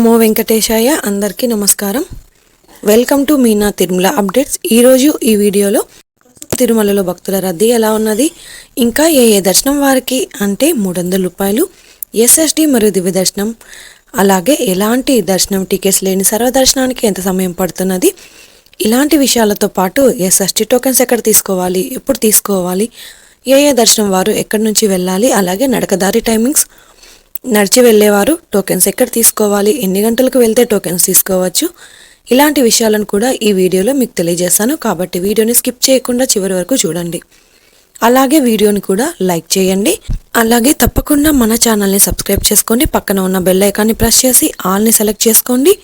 నమో వెంకటేశాయ. అందరికీ నమస్కారం. Welcome to Meena Tirumala updates. ఈరోజు ఈ వీడియోలో తిరుమలలో భక్తుల రద్దీ ఎలా ఉన్నది, ఇంకా ఏ దర్శనం వారికి అంటే 300 రూపాయలు ఎస్ఎస్డి మరియు దివ్య దర్శనం, అలాగే ఎలాంటి దర్శనం టికెట్స్ లేని సర్వదర్శనానికి ఎంత సమయం పడుతున్నది, ఇలాంటి విషయాలతో పాటు ఎస్ఎస్డి టోకెన్స్ ఎక్కడ తీసుకోవాలి, ఎప్పుడు తీసుకోవాలి, ఏ దర్శనం వారు ఎక్కడి నుంచి వెళ్ళాలి, అలాగే నడకదారి టైమింగ్స్, నడిచి వెళ్ళేవారు టోకెన్స్ ఎక్కడ తీసుకోవాలి, ఎన్ని గంటలకు వెళ్తే టోకెన్స్ తీసుకోవచ్చు, ఇలాంటి విషయాలను కూడా ఈ వీడియోలో మీకు తెలియజేస్తాను. కాబట్టి వీడియోని స్కిప్ చేయకుండా చివరి వరకు చూడండి. అలాగే వీడియోని కూడా లైక్ చేయండి. అలాగే తప్పకుండా మన ఛానల్ని సబ్స్క్రైబ్ చేసుకోండి. పక్కన ఉన్న బెల్ ఐకాన్ని ప్రెస్ చేసి ఆల్ని సెలెక్ట్ చేసుకోండి.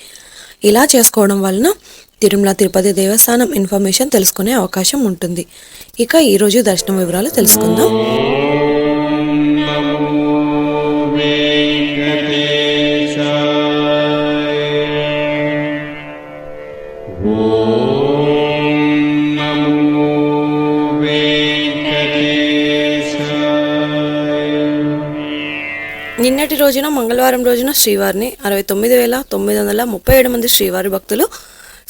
ఇలా చేసుకోవడం వలన తిరుమల తిరుపతి దేవస్థానం ఇన్ఫర్మేషన్ తెలుసుకునే అవకాశం ఉంటుంది. ఇక ఈరోజు దర్శనం వివరాలు తెలుసుకుందాం. నిన్నటి రోజున మంగళవారం రోజున శ్రీవారిని 69,937 మంది శ్రీవారి భక్తులు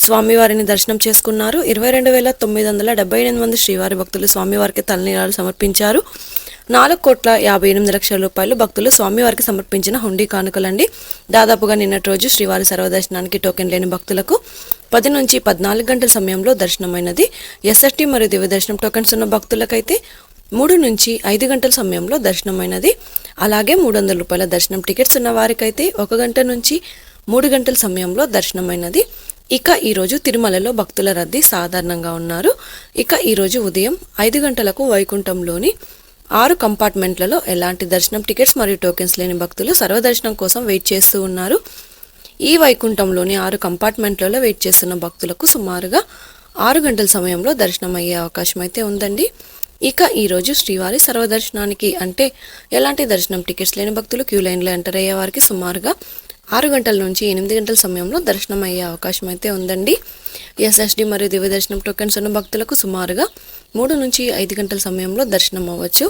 స్వామివారిని దర్శనం చేసుకున్నారు. 22,978 మంది శ్రీవారి భక్తులు స్వామివారికి తలనీలాలు సమర్పించారు. 4,58,00,000 రూపాయలు భక్తులు స్వామివారికి సమర్పించిన హుండీ కానుకలండి. దాదాపుగా నిన్నటి రోజు శ్రీవారి సర్వదర్శనానికి టోకెన్ లేని భక్తులకు 10 నుంచి 14 గంటల సమయంలో దర్శనమైనది. ఎస్ఎస్టీ మరియు దివ్య దర్శనం టోకెన్స్ ఉన్న భక్తులకైతే 3 నుంచి 5 గంటల సమయంలో దర్శనమైనది. అలాగే 300 రూపాయల దర్శనం టికెట్స్ ఉన్న వారికైతే 1 గంట నుంచి 3 గంటల సమయంలో దర్శనమైనది. ఇక ఈరోజు తిరుమలలో భక్తుల రద్దీ సాధారణంగా ఉన్నారు. ఇక ఈరోజు ఉదయం 5 గంటలకు వైకుంఠంలోని 6 కంపార్ట్మెంట్లలో ఎలాంటి దర్శనం టికెట్స్ మరియు టోకెన్స్ లేని భక్తులు సర్వదర్శనం కోసం వెయిట్ చేస్తూ ఉన్నారు. ఈ వైకుంఠంలోని 6 కంపార్ట్మెంట్లలో వెయిట్ చేస్తున్న భక్తులకు సుమారుగా 6 గంటల సమయంలో దర్శనం అయ్యే అవకాశం అయితే ఉందండి. ఇక ఈరోజు శ్రీవారి సర్వదర్శనానికి అంటే ఎలాంటి దర్శనం టికెట్స్ లేని భక్తులు క్యూ లైన్లో ఎంటర్ అయ్యే వారికి సుమారుగా 6 గంటల నుంచి 8 గంటల సమయంలో దర్శనం అయ్యే అవకాశం అయితే ఉందండి. ఎస్ఎస్డి మరియు దివ్య దర్శనం టోకెన్స్ ఉన్న భక్తులకు సుమారుగా 3 నుంచి 5 గంటల సమయంలో దర్శనం అవ్వచ్చు.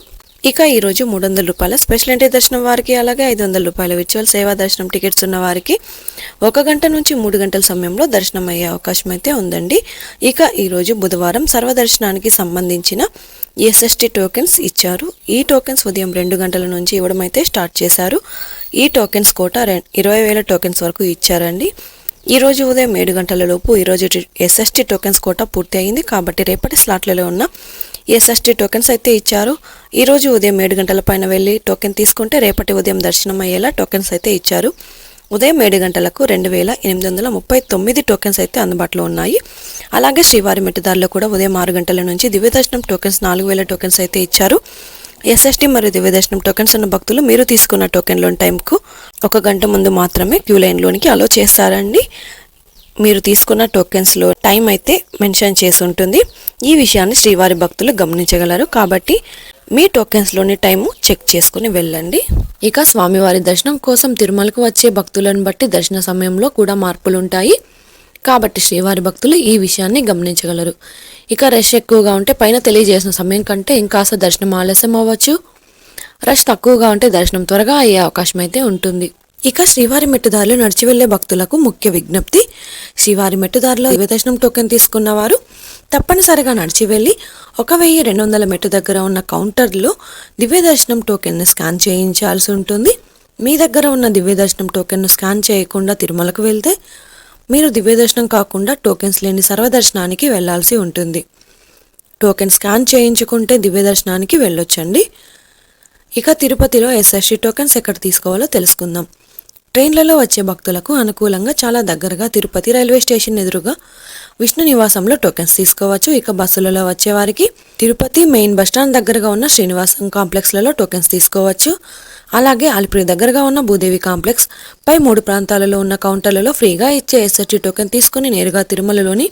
ఇక ఈరోజు 300 రూపాయల స్పెషల్ ఎంట్రీ దర్శనం వారికి, అలాగే 500 రూపాయల విర్చువల్ సేవా దర్శనం టికెట్స్ ఉన్న వారికి 1 గంట నుంచి 3 గంటల సమయంలో దర్శనం అయ్యే అవకాశం అయితే ఉందండి. ఇక ఈరోజు బుధవారం సర్వదర్శనానికి సంబంధించిన ఎస్ఎస్టీ టోకెన్స్ ఇచ్చారు. ఈ టోకెన్స్ ఉదయం 2 గంటల నుంచి ఇవ్వడం అయితే స్టార్ట్ చేశారు. ఈ టోకెన్స్ కోట 20,000 టోకెన్స్ వరకు ఇచ్చారండి. ఈరోజు ఉదయం 7 గంటల లోపు ఈరోజు ఎస్ఎస్టీ టోకెన్స్ కోట పూర్తి అయింది. కాబట్టి రేపటి స్లాట్లలో ఉన్న ఎస్ఎస్టీ టోకెన్స్ అయితే ఇచ్చారు. ఈరోజు ఉదయం 7 గంటల పైన వెళ్ళి టోకెన్ తీసుకుంటే రేపటి ఉదయం దర్శనం అయ్యేలా టోకెన్స్ అయితే ఇచ్చారు. ఉదయం 7 గంటలకు 2,839 టోకెన్స్ అయితే అందుబాటులో ఉన్నాయి. అలాగే శ్రీవారి మెట్టుదారిలో కూడా ఉదయం 6 గంటల నుంచి దివ్య దర్శనం టోకెన్స్ 4,000 టోకెన్స్ అయితే ఇచ్చారు. ఎస్ఎస్టీ మరియు దివ్య దర్శనం టోకెన్స్ ఉన్న భక్తులు మీరు తీసుకున్న టోకెన్లోని టైంకు 1 గంట ముందు మాత్రమే క్యూ లైన్లోనికి అలో చేస్తారండి. మీరు తీసుకున్న టోకెన్స్లో టైం అయితే మెన్షన్ చేసి ఉంటుంది. ఈ విషయాన్ని శ్రీవారి భక్తులు గమనించగలరు. కాబట్టి మీ టోకెన్స్లోని టైము చెక్ చేసుకుని వెళ్ళండి. ఇక స్వామివారి దర్శనం కోసం తిరుమలకు వచ్చే భక్తులను బట్టి దర్శన సమయంలో కూడా మార్పులు ఉంటాయి. కాబట్టి శ్రీవారి భక్తులు ఈ విషయాన్ని గమనించగలరు. ఇక రష్ ఎక్కువగా ఉంటే పైన తెలియజేసిన సమయం కంటే ఇంకాస్త దర్శనం ఆలస్యం అవ్వచ్చు. రష్ తక్కువగా ఉంటే దర్శనం త్వరగా అయ్యే అవకాశం అయితే ఉంటుంది. ఇక శ్రీవారి మెట్టుదారిలో నడిచి వెళ్లే భక్తులకు ముఖ్య విజ్ఞప్తి. శ్రీవారి మెట్టుదారిలో దివ్య దర్శనం టోకెన్ తీసుకున్నవారు తప్పనిసరిగా నడిచి వెళ్ళి 1,200 మెట్టు దగ్గర ఉన్న కౌంటర్లో దివ్య దర్శనం టోకెన్ను స్కాన్ చేయించాల్సి ఉంటుంది. మీ దగ్గర ఉన్న దివ్య దర్శనం టోకెన్ను స్కాన్ చేయకుండా తిరుమలకు వెళ్తే మీరు దివ్య దర్శనం కాకుండా టోకెన్స్ లేని సర్వదర్శనానికి వెళ్లాల్సి ఉంటుంది. టోకెన్ స్కాన్ చేయించుకుంటే దివ్య దర్శనానికి వెళ్ళొచ్చండి. ఇక తిరుపతిలో ఎస్ఎస్టీ టోకెన్స్ ఎక్కడ తీసుకోవాలో తెలుసుకుందాం. ట్రైన్లలో వచ్చే భక్తులకు అనుకూలంగా చాలా దగ్గరగా తిరుపతి రైల్వే స్టేషన్ ఎదురుగా విష్ణు నివాసంలో టోకెన్స్ తీసుకోవచ్చు. ఇక బస్సులలో వచ్చేవారికి తిరుపతి మెయిన్ బస్టాండ్ దగ్గరగా ఉన్న శ్రీనివాసం కాంప్లెక్స్లలో టోకెన్స్ తీసుకోవచ్చు. అలాగే అలిపిరి దగ్గరగా ఉన్న భూదేవి కాంప్లెక్స్ పై 3 ప్రాంతాలలో ఉన్న కౌంటర్లలో ఫ్రీగా ఇచ్చే ఎస్ఎస్టీ టోకెన్ తీసుకుని నేరుగా తిరుమలలోని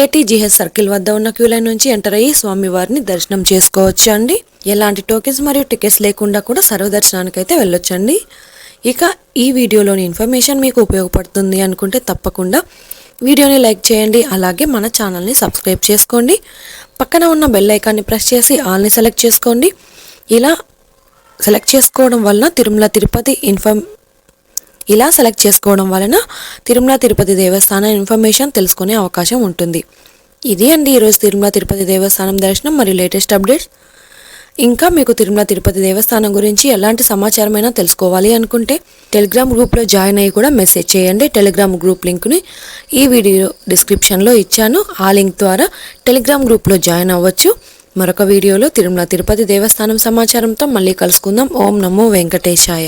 ఏటీజీహెచ్ సర్కిల్ వద్ద ఉన్న క్యూ లైన్ నుంచి ఎంటర్ అయ్యి స్వామివారిని దర్శనం చేసుకోవచ్చు అండి. ఎలాంటి టోకెన్స్ మరియు టికెట్స్ లేకుండా కూడా సర్వదర్శనానికి అయితే వెళ్ళొచ్చండి. ఇక ఈ వీడియోలోని ఇన్ఫర్మేషన్ మీకు ఉపయోగపడుతుంది అనుకుంటే తప్పకుండా వీడియోని లైక్ చేయండి. అలాగే మన ఛానల్ని సబ్స్క్రైబ్ చేసుకోండి. పక్కన ఉన్న బెల్ ఐకాన్ని ప్రెస్ చేసి ఆల్ని సెలెక్ట్ చేసుకోండి. ఇలా సెలెక్ట్ చేసుకోవడం వలన తిరుమల తిరుపతి ఇలా సెలెక్ట్ చేసుకోవడం వలన తిరుమల తిరుపతి దేవస్థానం ఇన్ఫర్మేషన్ తెలుసుకునే అవకాశం ఉంటుంది. ఇది అండి ఈరోజు తిరుమల తిరుపతి దేవస్థానం దర్శనం మరియు లేటెస్ట్ అప్డేట్స్. ఇంకా మీకు తిరుమల తిరుపతి దేవస్థానం గురించి ఎలాంటి సమాచారమైనా తెలుసుకోవాలి అనుకుంటే టెలిగ్రామ్ గ్రూప్లో జాయిన్ అయ్యి కూడా మెసేజ్ చేయండి. టెలిగ్రామ్ గ్రూప్ లింక్ని ఈ వీడియో డిస్క్రిప్షన్లో ఇచ్చాను. ఆ లింక్ ద్వారా టెలిగ్రామ్ గ్రూప్లో జాయిన్ అవ్వచ్చు. మరొక వీడియోలో తిరుమల తిరుపతి దేవస్థానం సమాచారంతో మళ్ళీ కలుసుకుందాం. ఓం నమో వెంకటేశాయ.